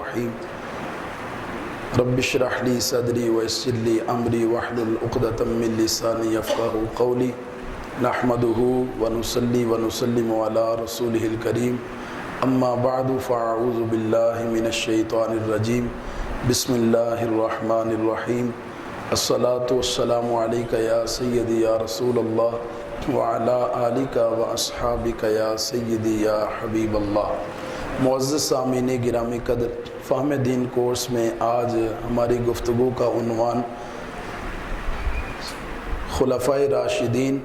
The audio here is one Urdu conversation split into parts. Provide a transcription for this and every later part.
الرحیم رب اشرح لی صدری ویسر لی امری واحلل عقدۃ من لسانی یفقہوا قولی نحمدہ ونصلی ونسلم علی رسولہ الکریم اما بعد فاعوذ باللہ من الشیطان الرجیم بسم اللہ الرحمن الرحیم الصلاۃ والسلام علیک یا سیدی یا رسول اللہ وعلی آلک واصحابک یا سیدی یا حبیب اللہ۔ معزز سامعین گرامی قدر، فہم دین کورس میں آج ہماری گفتگو کا عنوان خلفائے راشدین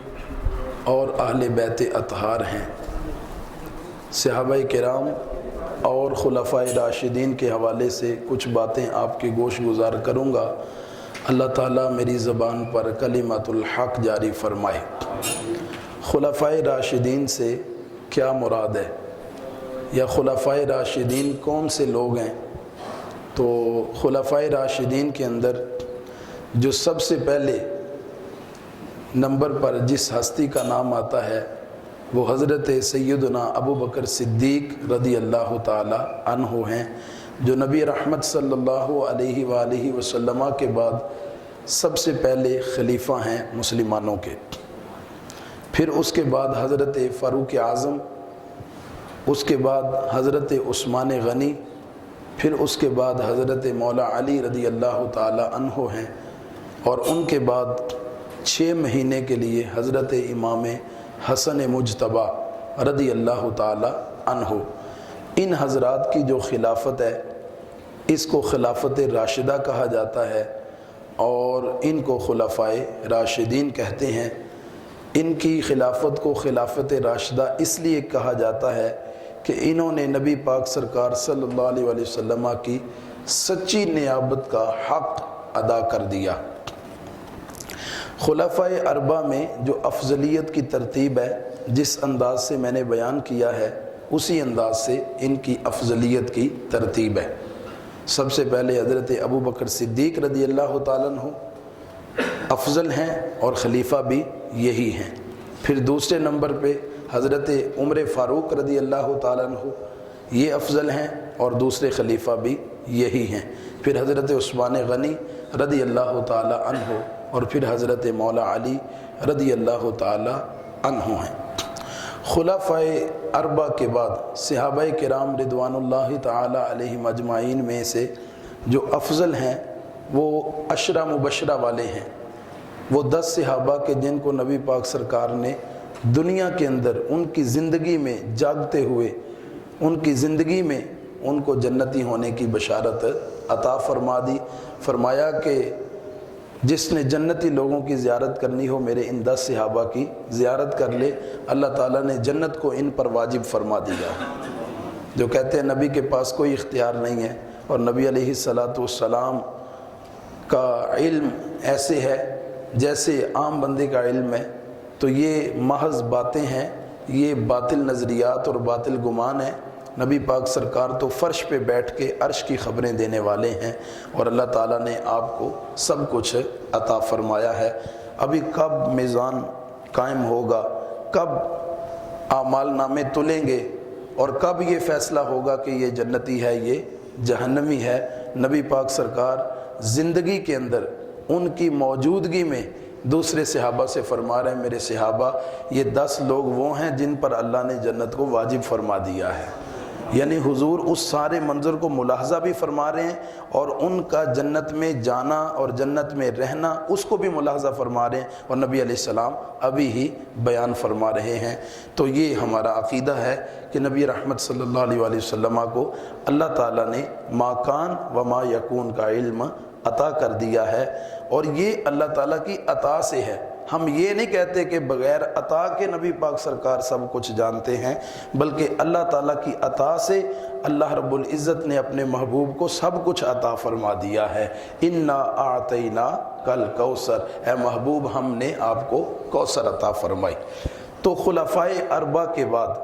اور اہل بیت اطہار ہیں۔ صحابہ کرام اور خلفائے راشدین کے حوالے سے کچھ باتیں آپ کی گوش گزار کروں گا۔ اللہ تعالیٰ میری زبان پر کلمۃ الحق جاری فرمائے۔ خلفائے راشدین سے کیا مراد ہے، یا خلفائے راشدین کون سے لوگ ہیں؟ تو خلفائے راشدین کے اندر جو سب سے پہلے نمبر پر جس ہستی کا نام آتا ہے وہ حضرت سیدنا ابو بکر صدیق رضی اللہ تعالی عنہ ہیں، جو نبی رحمت صلی اللہ علیہ وآلہ وسلم کے بعد سب سے پہلے خلیفہ ہیں مسلمانوں کے۔ پھر اس کے بعد حضرت فاروق اعظم، اس کے بعد حضرت عثمان غنی، پھر اس کے بعد حضرت مولا علی رضی اللہ تعالی عنہ ہیں، اور ان کے بعد 6 مہینے کے لیے حضرت امام حسن مجتبی رضی اللہ تعالی عنہ۔ ان حضرات کی جو خلافت ہے اس کو خلافت راشدہ کہا جاتا ہے، اور ان کو خلفائے راشدین کہتے ہیں۔ ان کی خلافت کو خلافت راشدہ اس لیے کہا جاتا ہے کہ انہوں نے نبی پاک سرکار صلی اللہ علیہ وآلہ وسلم کی سچی نیابت کا حق ادا کر دیا۔ خلفائے اربعہ میں جو افضلیت کی ترتیب ہے، جس انداز سے میں نے بیان کیا ہے اسی انداز سے ان کی افضلیت کی ترتیب ہے۔ سب سے پہلے حضرت ابو بکر صدیق رضی اللہ تعالیٰ عنہ افضل ہیں اور خلیفہ بھی یہی ہیں۔ پھر دوسرے نمبر پہ حضرت عمر فاروق رضی اللہ تعالیٰ عنہ، یہ افضل ہیں اور دوسرے خلیفہ بھی یہی ہیں۔ پھر حضرت عثمان غنی رضی اللہ تعالیٰ عنہ، اور پھر حضرت مولا علی رضی اللہ تعالیٰ عنہ ہیں۔ خلفائے اربعہ کے بعد صحابہ کرام رضوان اللہ تعالیٰ علیہم اجمعین میں سے جو افضل ہیں وہ عشرہ مبشرہ والے ہیں۔ وہ 10 صحابہ کے جن کو نبی پاک سرکار نے دنیا کے اندر ان کی زندگی میں جاگتے ہوئے ان کی زندگی میں ان کو جنتی ہونے کی بشارت عطا فرما دی۔ فرمایا کہ جس نے جنتی لوگوں کی زیارت کرنی ہو میرے ان 10 صحابہ کی زیارت کر لے، اللہ تعالیٰ نے جنت کو ان پر واجب فرما دیا۔ جو کہتے ہیں نبی کے پاس کوئی اختیار نہیں ہے، اور نبی علیہ الصلاۃ والسلام کا علم ایسے ہے جیسے عام بندے کا علم ہے، تو یہ محض باتیں ہیں، یہ باطل نظریات اور باطل گمان ہیں۔ نبی پاک سرکار تو فرش پہ بیٹھ کے عرش کی خبریں دینے والے ہیں، اور اللہ تعالیٰ نے آپ کو سب کچھ عطا فرمایا ہے۔ ابھی کب میزان قائم ہوگا، کب اعمال نامے تلیں گے، اور کب یہ فیصلہ ہوگا کہ یہ جنتی ہے یہ جہنمی ہے، نبی پاک سرکار زندگی کے اندر ان کی موجودگی میں دوسرے صحابہ سے فرما رہے ہیں، میرے صحابہ یہ 10 لوگ وہ ہیں جن پر اللہ نے جنت کو واجب فرما دیا ہے۔ یعنی حضور اس سارے منظر کو ملاحظہ بھی فرما رہے ہیں، اور ان کا جنت میں جانا اور جنت میں رہنا اس کو بھی ملاحظہ فرما رہے ہیں، اور نبی علیہ السلام ابھی ہی بیان فرما رہے ہیں۔ تو یہ ہمارا عقیدہ ہے کہ نبی رحمت صلی اللہ علیہ وآلہ وسلم کو اللہ تعالیٰ نے ما کان و ما یکون کا علم عطا کر دیا ہے، اور یہ اللہ تعالیٰ کی عطا سے ہے۔ ہم یہ نہیں کہتے کہ بغیر عطا کے نبی پاک سرکار سب کچھ جانتے ہیں، بلکہ اللہ تعالیٰ کی عطا سے اللہ رب العزت نے اپنے محبوب کو سب کچھ عطا فرما دیا ہے۔ انا اعطینا کل کوثر، اے محبوب ہم نے آپ کو کوثر عطا فرمائی۔ تو خلفائے اربعہ کے بعد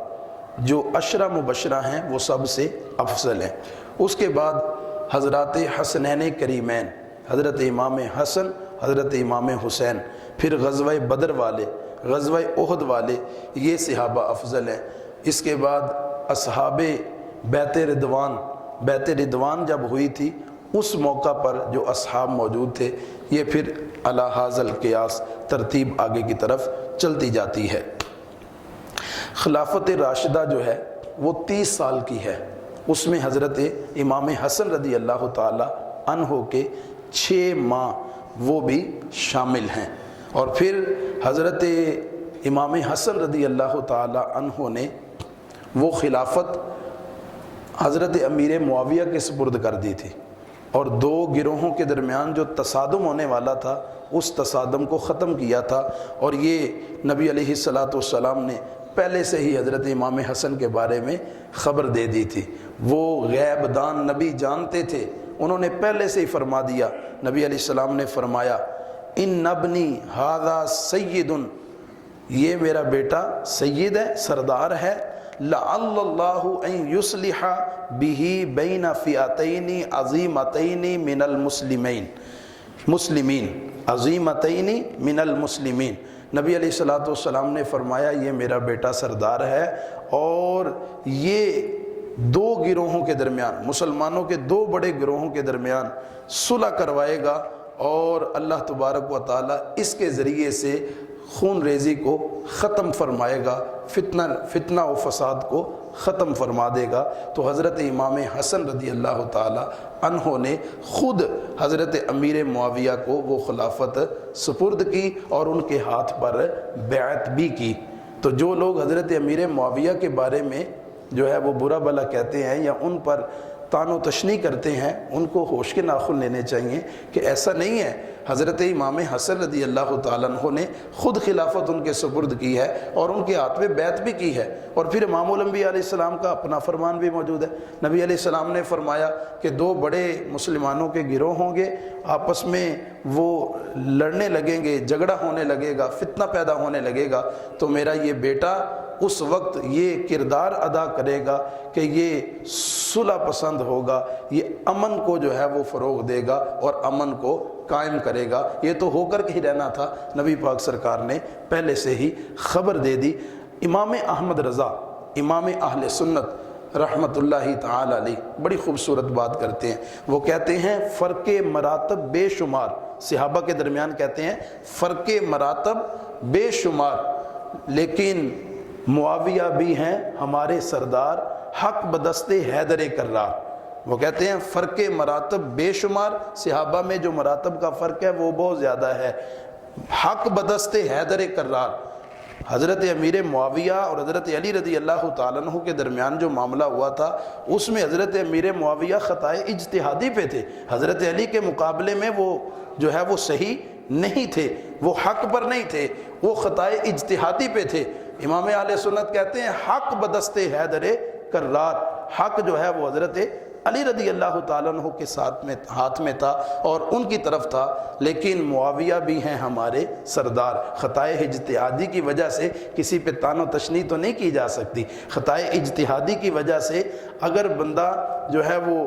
جو عشرہ مبشرہ ہیں وہ سب سے افضل ہیں۔ اس کے بعد حضرات حسنین کریمین، حضرت امام حسن، حضرت امام حسین، پھر غزوہ بدر والے، غزوہ احد والے، یہ صحابہ افضل ہیں۔ اس کے بعد اصحاب بیت رضوان بیعت رضوان جب ہوئی تھی اس موقع پر جو اصحاب موجود تھے، یہ پھر علی ھذا القیاس ترتیب آگے کی طرف چلتی جاتی ہے۔ خلافت راشدہ جو ہے وہ 30 سال کی ہے، اس میں حضرت امام حسن رضی اللہ تعالی عنہ کے 6 ماہ وہ بھی شامل ہیں، اور پھر حضرت امام حسن رضی اللہ تعالی عنہ نے وہ خلافت حضرت امیر معاویہ کے سپرد کر دی تھی، اور 2 گروہوں کے درمیان جو تصادم ہونے والا تھا اس تصادم کو ختم کیا تھا، اور یہ نبی علیہ السلام نے پہلے سے ہی حضرت امام حسن کے بارے میں خبر دے دی تھی۔ وہ غیب دان نبی جانتے تھے، انہوں نے پہلے سے ہی فرما دیا۔ نبی علیہ السلام نے فرمایا ان ابنی ھذا سید، یہ میرا بیٹا سید ہے، سردار ہے، لعل اللہ ان یصلح بہ بین فئتین عظیمتین من المسلمین، عظیمتین من المسلمین۔ نبی علیہ السلام نے فرمایا یہ میرا بیٹا سردار ہے، اور یہ 2 گروہوں کے درمیان، مسلمانوں کے 2 بڑے گروہوں کے درمیان صلح کروائے گا، اور اللہ تبارک و تعالی اس کے ذریعے سے خون ریزی کو ختم فرمائے گا، فتنہ و فساد کو ختم فرما دے گا۔ تو حضرت امام حسن رضی اللہ تعالی عنہ نے خود حضرت امیر معاویہ کو وہ خلافت سپرد کی اور ان کے ہاتھ پر بیعت بھی کی۔ تو جو لوگ حضرت امیر معاویہ کے بارے میں جو ہے وہ برا بھلا کہتے ہیں یا ان پر طعن و تشنیع کرتے ہیں، ان کو ہوش کے ناخن لینے چاہیے کہ ایسا نہیں ہے۔ حضرت امام حسن رضی اللہ تعالیٰ عنہ نے خود خلافت ان کے سپرد کی ہے اور ان کے ہاتھ میں بیعت بھی کی ہے، اور پھر امام الانبیاء علیہ السلام کا اپنا فرمان بھی موجود ہے۔ نبی علیہ السلام نے فرمایا کہ 2 بڑے مسلمانوں کے گروہ ہوں گے، آپس میں وہ لڑنے لگیں گے، جھگڑا ہونے لگے گا، فتنہ پیدا ہونے لگے گا، تو میرا یہ بیٹا اس وقت یہ کردار ادا کرے گا کہ یہ صلح پسند ہوگا، یہ امن کو جو ہے وہ فروغ دے گا اور امن کو قائم کرے گا۔ یہ تو ہو کر کے ہی رہنا تھا، نبی پاک سرکار نے پہلے سے ہی خبر دے دی۔ امام احمد رضا امام اہل سنت رحمت اللہ تعالی علیہ بڑی خوبصورت بات کرتے ہیں، وہ کہتے ہیں فرق مراتب بے شمار، صحابہ کے درمیان کہتے ہیں فرق مراتب بے شمار، لیکن معاویہ بھی ہیں ہمارے سردار، حق بدست حیدر کرار۔ وہ کہتے ہیں فرق مراتب بے شمار، صحابہ میں جو مراتب کا فرق ہے وہ بہت زیادہ ہے، حق بدست حیدر کرار۔ حضرت امیر معاویہ اور حضرت علی رضی اللہ تعالیٰ عنہ کے درمیان جو معاملہ ہوا تھا اس میں حضرت امیر معاویہ خطائے اجتہادی پہ تھے، حضرت علی کے مقابلے میں وہ جو ہے وہ صحیح نہیں تھے، وہ حق پر نہیں تھے، وہ خطائے اجتہادی پہ تھے۔ امام اہل سنت کہتے ہیں حق بدست حیدر کرار، حق جو ہے وہ حضرت علی رضی اللہ تعالیٰ عنہ کے ہاتھ میں تھا اور ان کی طرف تھا، لیکن معاویہ بھی ہیں ہمارے سردار۔ خطائے اجتہادی کی وجہ سے کسی پہ طعن و تشنیع تو نہیں کی جا سکتی، خطائے اجتہادی کی وجہ سے اگر بندہ جو ہے وہ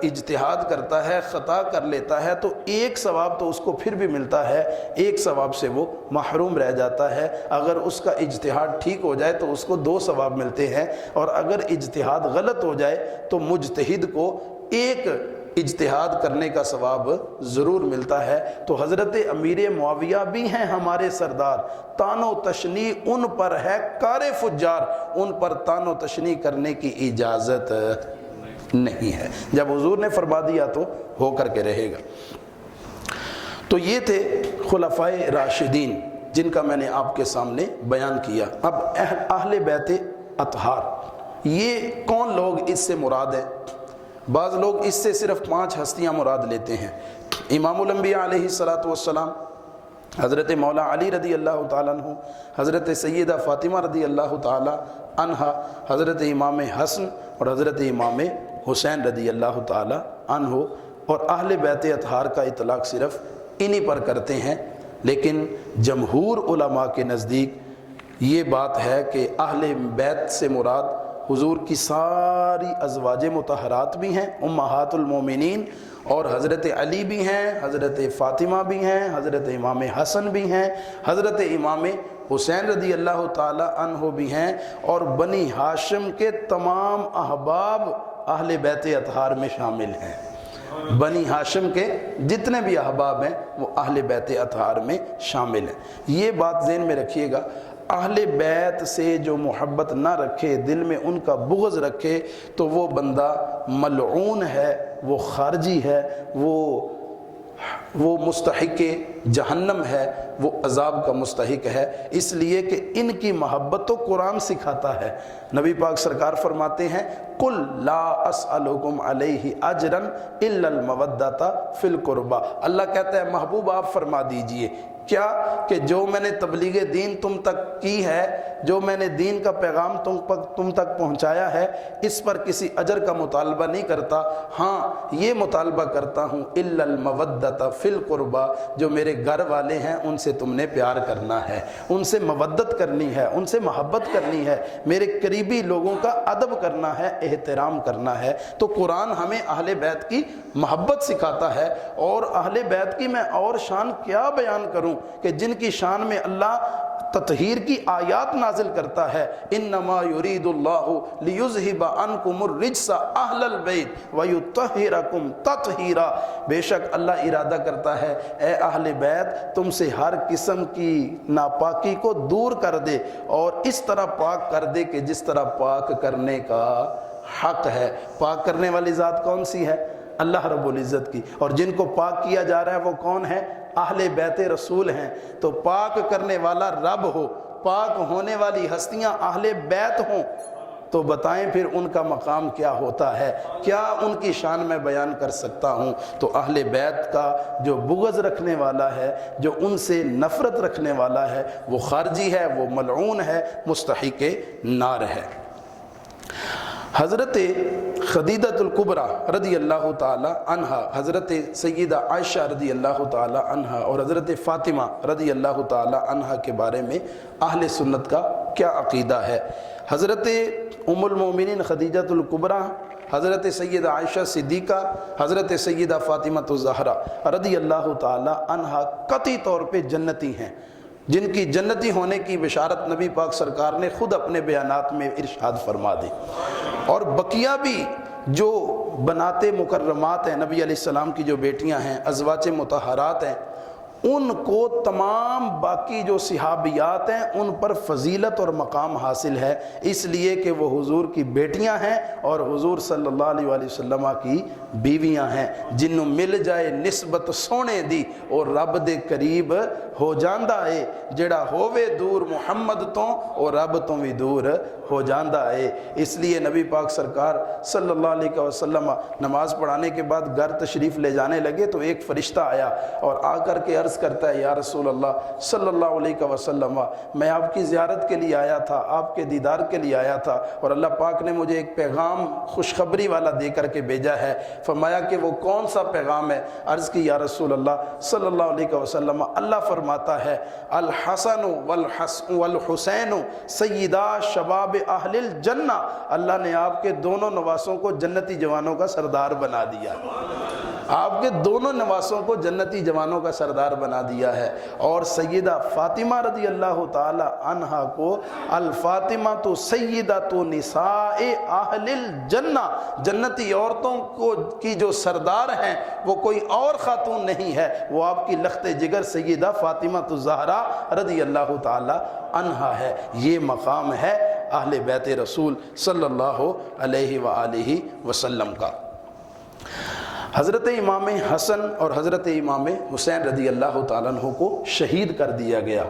اجتہاد کرتا ہے، خطا کر لیتا ہے، تو ایک ثواب تو اس کو پھر بھی ملتا ہے، ایک ثواب سے وہ محروم رہ جاتا ہے۔ اگر اس کا اجتہاد ٹھیک ہو جائے تو اس کو 2 ثواب ملتے ہیں، اور اگر اجتہاد غلط ہو جائے تو مجتہد کو ایک اجتہاد کرنے کا ثواب ضرور ملتا ہے۔ تو حضرت امیر معاویہ بھی ہیں ہمارے سردار، طعن و تشنیع ان پر ہے کار فجار، ان پر طعن و تشنیع کرنے کی اجازت نہیں ہے، جب حضور نے فرما دیا تو ہو کر کے رہے گا۔ تو یہ تھے خلفائے راشدین جن کا میں نے آپ کے سامنے بیان کیا۔ اب اہل بیت اطہار، یہ کون لوگ اس سے مراد ہیں؟ بعض لوگ اس سے صرف 5 ہستیاں مراد لیتے ہیں۔ امام الانبیاء علیہ السلام، حضرت مولا علی رضی اللہ تعالیٰ عنہ، حضرت سیدہ فاطمہ رضی اللہ تعالیٰ عنہ، حضرت امام حسن اور حضرت امام حسین رضی اللہ تعالیٰ عنہ، اور اہل بیت اطہار کا اطلاق صرف انہی پر کرتے ہیں۔ لیکن جمہور علماء کے نزدیک یہ بات ہے کہ اہل بیت سے مراد حضور کی ساری ازواج مطہرات بھی ہیں، امہات المومنین، اور حضرت علی بھی ہیں، حضرت فاطمہ بھی ہیں، حضرت امام حسن بھی ہیں، حضرت امام حسین رضی اللہ تعالی عنہ بھی ہیں، اور بنی ہاشم کے تمام احباب اہل بیت اطہار میں شامل ہیں۔ بنی ہاشم کے جتنے بھی احباب ہیں وہ اہل بیت اطہار میں شامل ہیں۔ یہ بات ذہن میں رکھیے گا، اہل بیت سے جو محبت نہ رکھے، دل میں ان کا بغض رکھے، تو وہ بندہ ملعون ہے، وہ خارجی ہے، وہ مستحق جہنم ہے، وہ عذاب کا مستحق ہے، اس لیے کہ ان کی محبت تو قرآن سکھاتا ہے۔ نبی پاک سرکار فرماتے ہیں قُلْ لَا أَسْأَلُكُمْ عَلَيْهِ أَجْرًا إِلَّا الْمَوَدَّةَ فِي الْقُرْبَى، اللہ کہتا ہے محبوب آپ فرما دیجئے کیا کہ جو میں نے تبلیغ دین تم تک کی ہے، جو میں نے دین کا پیغام تم تک پہنچایا ہے، اس پر کسی اجر کا مطالبہ نہیں کرتا، ہاں یہ مطالبہ کرتا ہوں الا المودۃ فی القربى، جو میرے گھر والے ہیں ان سے تم نے پیار کرنا ہے، ان سے مودت کرنی ہے، ان سے محبت کرنی ہے، میرے قریبی لوگوں کا ادب کرنا ہے، احترام کرنا ہے۔ تو قرآن ہمیں اہل بیت کی محبت سکھاتا ہے، اور اہل بیت کی میں اور شان کیا بیان کروں کہ جن کی شان میں اللہ تطہیر کی آیات نازل کرتا ہے، انما یرید اللہ لیذہب عنکم الرجس اہل البیت ویطہرکم تطہیرا، بے شک اللہ ارادہ کرتا ہے اے اہل بیت تم سے ہر قسم کی ناپاکی کو دور کر دے، اور اس طرح پاک کر دے کہ جس طرح پاک کرنے کا حق ہے۔ پاک کرنے والی ذات کون سی ہے؟ اللہ رب العزت کی، اور جن کو پاک کیا جا رہا ہے وہ کون ہے؟ اہل بیت رسول ہیں۔ تو پاک کرنے والا رب ہو، پاک ہونے والی ہستیاں اہل بیت ہوں، تو بتائیں پھر ان کا مقام کیا ہوتا ہے، کیا ان کی شان میں بیان کر سکتا ہوں۔ تو اہل بیت کا جو بغض رکھنے والا ہے، جو ان سے نفرت رکھنے والا ہے، وہ خارجی ہے، وہ ملعون ہے، مستحق نار ہے۔ حضرت خدیجہ الکبریٰ رضی اللہ تعالی عنہا، حضرت سیدہ عائشہ رضی اللہ تعالی عنہا اور حضرت فاطمہ رضی اللہ تعالی عنہا کے بارے میں اہل سنت کا کیا عقیدہ ہے؟ حضرت ام المومنین خدیجہ الکبریٰ، حضرت سیدہ عائشہ صدیقہ، حضرت سیدہ فاطمہ الزہرا رضی اللہ تعالی عنہا قطعی طور پہ جنتی ہیں، جن کی جنتی ہونے کی بشارت نبی پاک سرکار نے خود اپنے بیانات میں ارشاد فرما دی۔ اور بقیہ بھی جو بنات مکرمات ہیں، نبی علیہ السلام کی جو بیٹیاں ہیں، ازواج مطہرات ہیں، ان کو تمام باقی جو صحابیات ہیں ان پر فضیلت اور مقام حاصل ہے، اس لیے کہ وہ حضور کی بیٹیاں ہیں اور حضور صلی اللہ علیہ وآلہ وسلم کی بیویاں ہیں، جنوں مل جائے نسبت سونے دی اور رب دے قریب ہو جاندہ ہے، جڑا ہووے دور محمد تو اور رب تو بھی دور ہو جاندہ ہے۔ اس لیے نبی پاک سرکار صلی اللہ علیہ وسلم نماز پڑھانے کے بعد گھر تشریف لے جانے لگے تو ایک فرشتہ آیا اور آ کر کے عرض کرتا ہے یا رسول اللہ صلی اللہ علیہ وسلم، میں آپ کی زیارت کے لیے آیا تھا، آپ کے دیدار کے لیے آیا تھا، اور اللہ پاک نے مجھے ایک پیغام خوشخبری والا دے کر کے بھیجا ہے۔ فرمایا کہ وہ کون سا پیغام ہے؟ عرض کی یا رسول اللہ صلی اللہ علیہ وسلم، اللہ فرماتا ہے الحسن والحسین سیدہ شباب اہل الجنہ، اللہ نے آپ کے دونوں نواسوں کو جنتی جوانوں کا سردار بنا دیا، آپ کے دونوں نواسوں کو جنتی جوانوں کا سردار بنا دیا ہے۔ اور سیدہ فاطمہ رضی اللہ تعالی عنہا کو الفاطمہ تو سیدہ تو نساء اہل الجنہ، جنتی عورتوں کو کی جو سردار ہیں وہ کوئی اور خاتون نہیں ہے، وہ آپ کی لخت جگر سیدہ فاطمہ الزہرا رضی اللہ تعالی عنہا ہے۔ یہ مقام ہے اہل بیت رسول صلی اللہ علیہ وآلہ وسلم کا۔ حضرت امام حسن اور حضرت امام حسین رضی اللہ تعالیٰ عنہ کو شہید کر دیا گیا،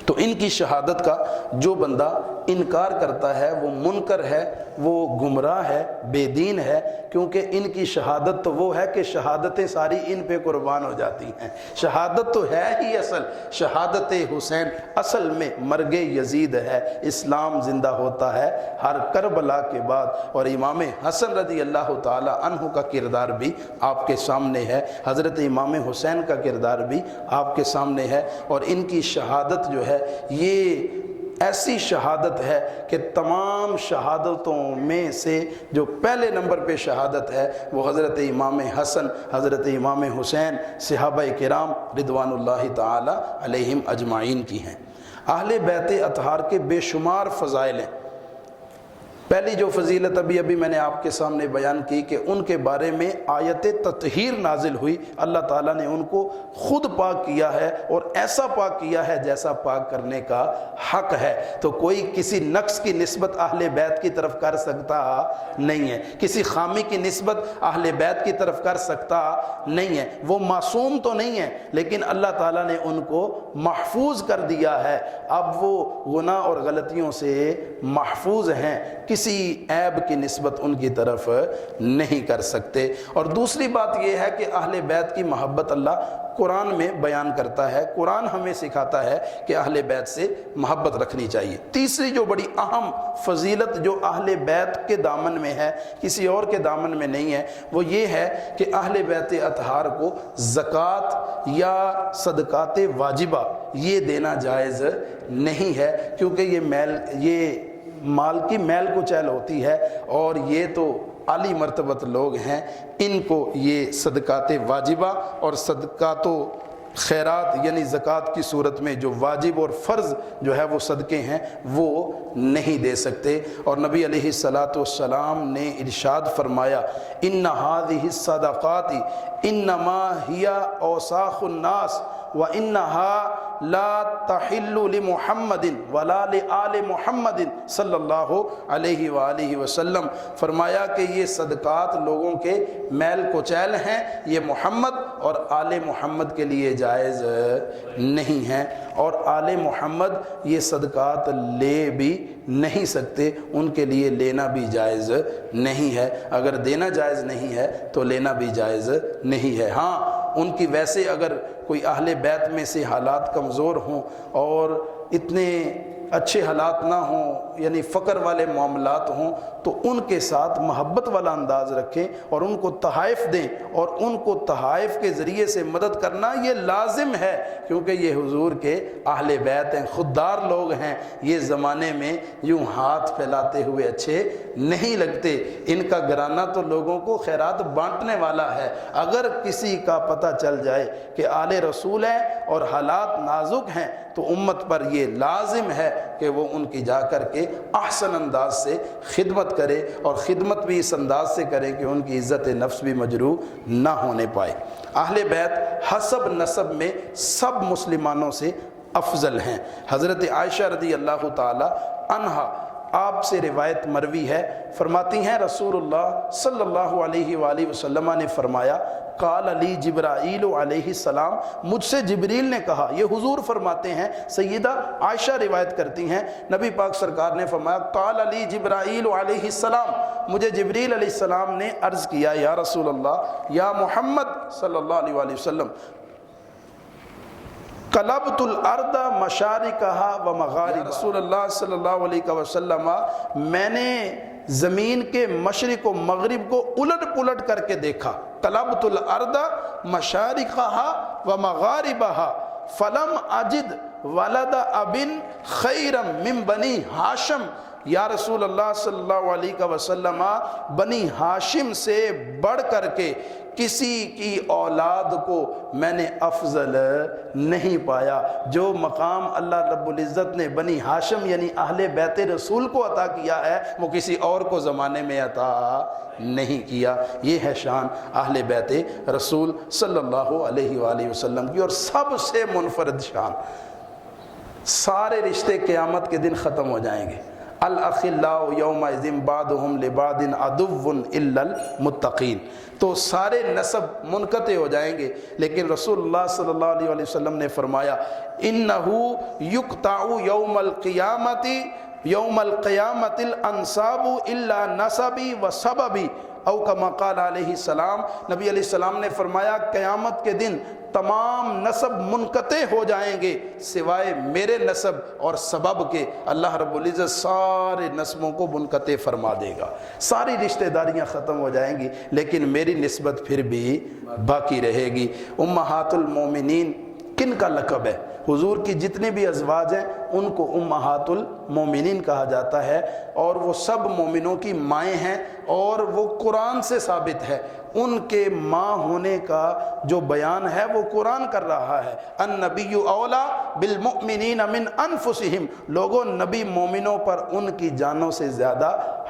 تو ان کی شہادت کا جو بندہ انکار کرتا ہے وہ منکر ہے، وہ گمراہ ہے، بے دین ہے، کیونکہ ان کی شہادت تو وہ ہے کہ شہادتیں ساری ان پہ قربان ہو جاتی ہیں۔ شہادت تو ہے ہی اصل، شہادت حسین اصل میں مرگ یزید ہے، اسلام زندہ ہوتا ہے ہر کربلا کے بعد۔ اور امام حسن رضی اللہ تعالی عنہ کا کردار بھی آپ کے سامنے ہے، حضرت امام حسین کا کردار بھی آپ کے سامنے ہے، اور ان کی شہادت جو ہے یہ ایسی شہادت ہے کہ تمام شہادتوں میں سے جو پہلے نمبر پہ شہادت ہے وہ حضرت امام حسن، حضرت امام حسین صحابہ کرام رضوان اللہ تعالی علیہم اجمعین کی ہیں۔ اہل بیت اطہار کے بے شمار فضائل ہیں، پہلی جو فضیلت ابھی ابھی میں نے آپ کے سامنے بیان کی کہ ان کے بارے میں آیت تطہیر نازل ہوئی، اللہ تعالیٰ نے ان کو خود پاک کیا ہے اور ایسا پاک کیا ہے جیسا پاک کرنے کا حق ہے۔ تو کوئی کسی نقص کی نسبت اہل بیت کی طرف کر سکتا نہیں ہے، کسی خامی کی نسبت اہل بیت کی طرف کر سکتا نہیں ہے۔ وہ معصوم تو نہیں ہے لیکن اللہ تعالیٰ نے ان کو محفوظ کر دیا ہے، اب وہ گناہ اور غلطیوں سے محفوظ ہیں، کسی عیب کی نسبت ان کی طرف نہیں کر سکتے۔ اور دوسری بات یہ ہے کہ اہل بیت کی محبت اللہ قرآن میں بیان کرتا ہے، قرآن ہمیں سکھاتا ہے کہ اہل بیت سے محبت رکھنی چاہیے۔ تیسری جو بڑی اہم فضیلت جو اہل بیت کے دامن میں ہے، کسی اور کے دامن میں نہیں ہے، وہ یہ ہے کہ اہل بیت اطہار کو زکوٰۃ یا صدقات واجبہ یہ دینا جائز نہیں ہے، کیونکہ یہ مال کی میل کچیل ہوتی ہے اور یہ تو عالی مرتبت لوگ ہیں، ان کو یہ صدقات واجبہ اور صدقات و خیرات یعنی زکوٰۃ کی صورت میں جو واجب اور فرض جو ہے وہ صدقے ہیں وہ نہیں دے سکتے۔ اور نبی علیہ السلام نے ارشاد فرمایا ان هذه الصدقات انما هي اوساخ الناس وانها لا تحل لمحمد ولا لآل محمد صلی اللہ علیہ وآلہ وسلم، فرمایا کہ یہ صدقات لوگوں کے میل کچیل ہیں، یہ محمد اور آل محمد کے لیے جائز نہیں ہیں، اور آل محمد یہ صدقات لے بھی نہیں سکتے، ان کے لیے لینا بھی جائز نہیں ہے۔ اگر دینا جائز نہیں ہے تو لینا بھی جائز نہیں ہے۔ ہاں ان کی ویسے اگر کوئی اہل بیت میں سے حالات کمزور ہوں اور اتنے اچھے حالات نہ ہوں یعنی فقر والے معاملات ہوں تو ان کے ساتھ محبت والا انداز رکھیں اور ان کو تحائف دیں، اور ان کو تحائف کے ذریعے سے مدد کرنا یہ لازم ہے، کیونکہ یہ حضور کے اہل بیت ہیں، خوددار لوگ ہیں، یہ زمانے میں یوں ہاتھ پھیلاتے ہوئے اچھے نہیں لگتے، ان کا گھرانہ تو لوگوں کو خیرات بانٹنے والا ہے۔ اگر کسی کا پتہ چل جائے کہ آل رسول ہیں اور حالات نازک ہیں تو امت پر یہ لازم ہے کہ وہ ان کی جا کر کے احسن انداز سے خدمت کرے، اور خدمت بھی اس انداز سے کرے کہ ان کی عزت نفس بھی مجروح نہ ہونے پائے۔ اہل بیت حسب نسب میں سب مسلمانوں سے افضل ہیں۔ حضرت عائشہ رضی اللہ تعالی عنہا آپ سے روایت مروی ہے، فرماتی ہیں رسول اللہ صلی اللہ علیہ وآلہ وسلم نے فرمایا قال علی جبرائیل علیہ السلام، مجھ سے جبریل نے کہا، یہ حضور فرماتے ہیں، سیدہ عائشہ روایت کرتی ہیں، نبی پاک سرکار نے فرمایا قال علی جبرائیل علیہ السلام، مجھے جبریل علیہ السلام نے عرض کیا یا رسول اللہ یا محمد صلی اللہ علیہ وآلہ وسلم قلبت الارض مشارقہا و مغاربہا، رسول اللہ صلی اللہ علیہ وسلم میں نے زمین کے مشرق و مغرب کو الٹ پلٹ کر کے دیکھا، قلبت الارض مشارقہا و مغاربہا فلم اجد ولد ابن خیرا من بنی ہاشم، یا رسول اللہ صلی اللہ علیہ وسلم بنی ہاشم سے بڑھ کر کے کسی کی اولاد کو میں نے افضل نہیں پایا۔ جو مقام اللہ رب العزت نے بنی ہاشم یعنی اہل بیت رسول کو عطا کیا ہے وہ کسی اور کو زمانے میں عطا نہیں کیا۔ یہ ہے شان اہل بیت رسول صلی اللہ علیہ وآلہ وسلم کی، اور سب سے منفرد شان۔ سارے رشتے قیامت کے دن ختم ہو جائیں گے، الاخلاء یومئذ بعضهم لبعض عدو الا المتقین، تو سارے نسب منقطع ہو جائیں گے، لیکن رسول اللہ صلی اللہ علیہ وسلم نے فرمایا انہو یقطع یوم القیامت الانصاب الا نسبی و سببی، او کما قال علیہ السلام، نبی علیہ السلام نے فرمایا قیامت کے دن تمام نسب منقطع ہو جائیں گے سوائے میرے نسب اور سبب کے، اللہ رب العزت سارے نسبوں کو منقطع فرما دے گا، ساری رشتہ داریاں ختم ہو جائیں گی لیکن میری نسبت پھر بھی باقی رہے گی۔ امہات المومنین کن کا لقب ہے؟ حضور کی جتنے بھی ازواج ہیں ان کو امہات المومنین کہا جاتا ہے، اور وہ سب مومنوں کی مائیں ہیں، اور وہ قرآن سے ثابت ہے۔ ان کے ماں ہونے کا جو بیان ہے وہ قرآن کر رہا ہے۔ النبی اولا بالمؤمنین من انفسہم، لوگوں نبی مومنوں پر ان کی جانوں سے زیادہ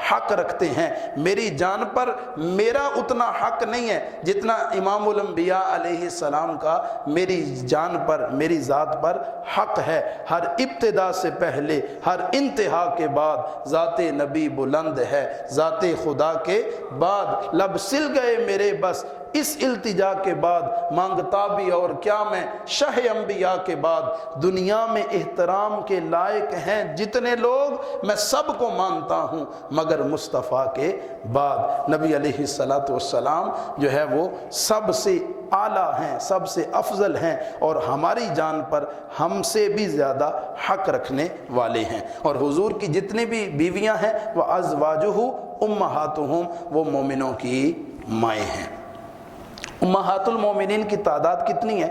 حق رکھتے ہیں۔ میری جان پر میرا اتنا حق نہیں ہے جتنا امام الانبیاء علیہ السلام کا میری جان پر، میری ذات پر حق ہے۔ ہر ابتدا سے پہلے، ہر انتہا کے بعد ذات نبی بلند ہے، ذات خدا کے بعد لب سل گئے میرے بس اس التجا کے بعد، مانگتا بھی اور کیا میں شہ انبیاء کے بعد۔ دنیا میں احترام کے لائق ہیں جتنے لوگ، میں سب کو مانتا ہوں مگر مصطفیٰ کے بعد۔ نبی علیہ السلام جو ہے وہ سب سے اعلیٰ ہیں، سب سے افضل ہیں، اور ہماری جان پر ہم سے بھی زیادہ حق رکھنے والے ہیں۔ اور حضور کی جتنی بھی بیویاں ہیں وہ ازواجہ امہاتہم، وہ مومنوں کی مائیں ہیں۔ امہات المومنین کی تعداد کتنی ہے؟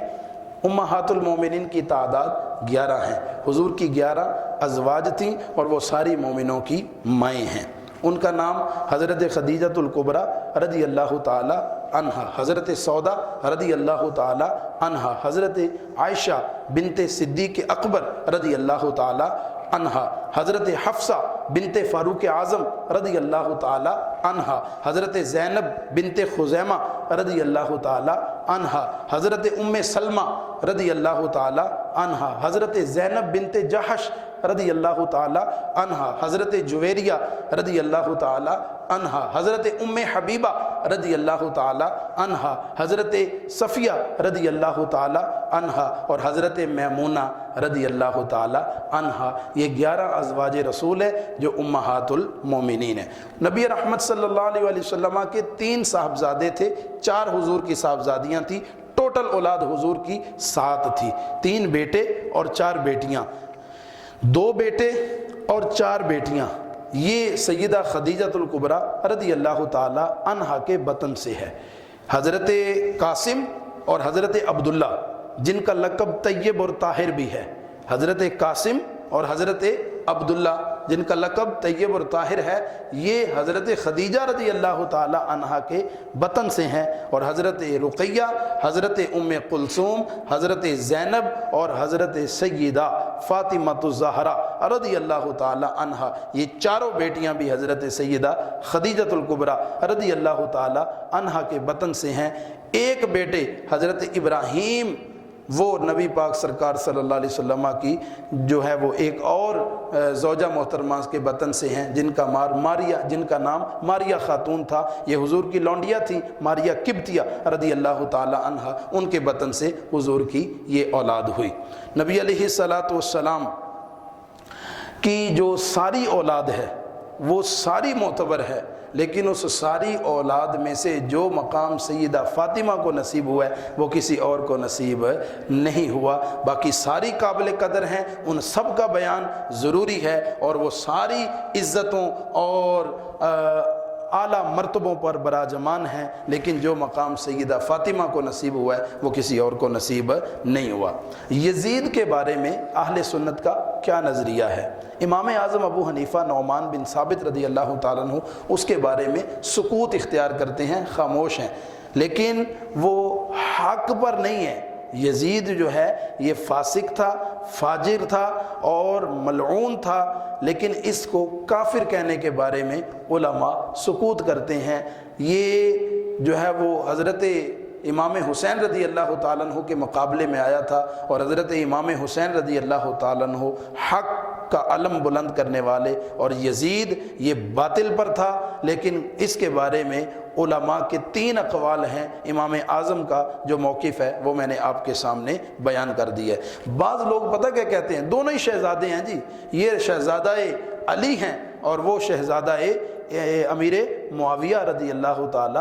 امہات المومنین کی تعداد 11 ہیں۔ حضور کی 11 ازواج تھیں اور وہ ساری مومنوں کی مائیں ہیں۔ ان کا نام حضرت خدیجۃ الکبریٰ رضی اللہ تعالی عنہا، حضرت سودا رضی اللہ تعالی عنہا، حضرت عائشہ بنت صدیق اکبر رضی اللہ تعالی عنہا، حضرت حفصہ بنت فاروق اعظم رضی اللہ تعالی عنہا، حضرت زینب بنت خزیمہ رضی اللہ تعالی عنہا، حضرت ام سلمہ رضی اللہ تعالی عنہا، حضرت زینب بنت جحش رضی اللہ تعالی عنہا، حضرت جویریہ رضی اللہ تعالی عنہا، حضرت ام حبیبہ رضی اللہ تعالی عنہا، حضرت صفیہ رضی اللہ تعالی عنہا، اور حضرت میمونہ رضی اللہ تعالی عنہا۔ یہ 11 ازواج رسول ہے جو امہات المومنین ہیں۔ نبی رحمت صلی اللہ علیہ وسلم کے 3 صاحبزادے تھے، 4 حضور کی صاحبزادیاں تھیں، ٹوٹل اولاد حضور کی 7 تھی، 3 بیٹے اور 4 بیٹیاں، 2 بیٹے اور 4 بیٹیاں۔ یہ سیدہ خدیجۃ الکبریٰ رضی اللہ تعالی عنہا کے بطن سے ہے۔ حضرت قاسم اور حضرت عبداللہ جن کا لقب طیب اور طاہر بھی ہے، حضرت قاسم اور حضرت عبداللہ جن کا لقب طیب اور طاہر ہے، یہ حضرت خدیجہ رضی اللہ تعالی عنہا کے بطن سے ہیں، اور حضرت رقیہ، حضرت ام کلثوم، حضرت زینب اور حضرت سیدہ فاطمہ الزہرا رضی اللہ تعالی عنہا، یہ چاروں بیٹیاں بھی حضرت سیدہ خدیجۃ الکبریٰ رضی اللہ تعالی عنہا کے بطن سے ہیں۔ ایک بیٹے حضرت ابراہیم، وہ نبی پاک سرکار صلی اللہ علیہ وسلم کی جو ہے وہ ایک اور زوجہ محترمہ کے بطن سے ہیں، جن کا نام ماریہ خاتون تھا۔ یہ حضور کی لونڈیا تھی، ماریہ قبطیہ رضی اللہ تعالی عنہا، ان کے بطن سے حضور کی یہ اولاد ہوئی۔ نبی علیہ السلام کی جو ساری اولاد ہے وہ ساری معتبر ہے، لیکن اس ساری اولاد میں سے جو مقام سیدہ فاطمہ کو نصیب ہوا ہے وہ کسی اور کو نصیب نہیں ہوا۔ باقی ساری قابل قدر ہیں، ان سب کا بیان ضروری ہے، اور وہ ساری عزتوں اور اعلیٰ مرتبوں پر براجمان ہیں، لیکن جو مقام سیدہ فاطمہ کو نصیب ہوا ہے وہ کسی اور کو نصیب نہیں ہوا۔ یزید کے بارے میں اہل سنت کا کیا نظریہ ہے؟ امام اعظم ابو حنیفہ نعمان بن ثابت رضی اللہ تعالیٰ عنہ اس کے بارے میں سکوت اختیار کرتے ہیں، خاموش ہیں، لیکن وہ حق پر نہیں ہے۔ یزید جو ہے یہ فاسق تھا، فاجر تھا اور ملعون تھا، لیکن اس کو کافر کہنے کے بارے میں علماء سکوت کرتے ہیں۔ یہ جو ہے وہ حضرت امام حسین رضی اللہ تعالیٰ عنہ کے مقابلے میں آیا تھا، اور حضرت امام حسین رضی اللہ تعالیٰ عنہ حق کا علم بلند کرنے والے، اور یزید یہ باطل پر تھا۔ لیکن اس کے بارے میں علماء کے 3 اقوال ہیں۔ امام اعظم کا جو موقف ہے وہ میں نے آپ کے سامنے بیان کر دیا ہے۔ بعض لوگ پتہ کیا کہتے ہیں، دونوں ہی شہزادے ہیں جی، یہ شہزادہ علی ہیں اور وہ شہزادہ امیر معاویہ رضی اللہ تعالی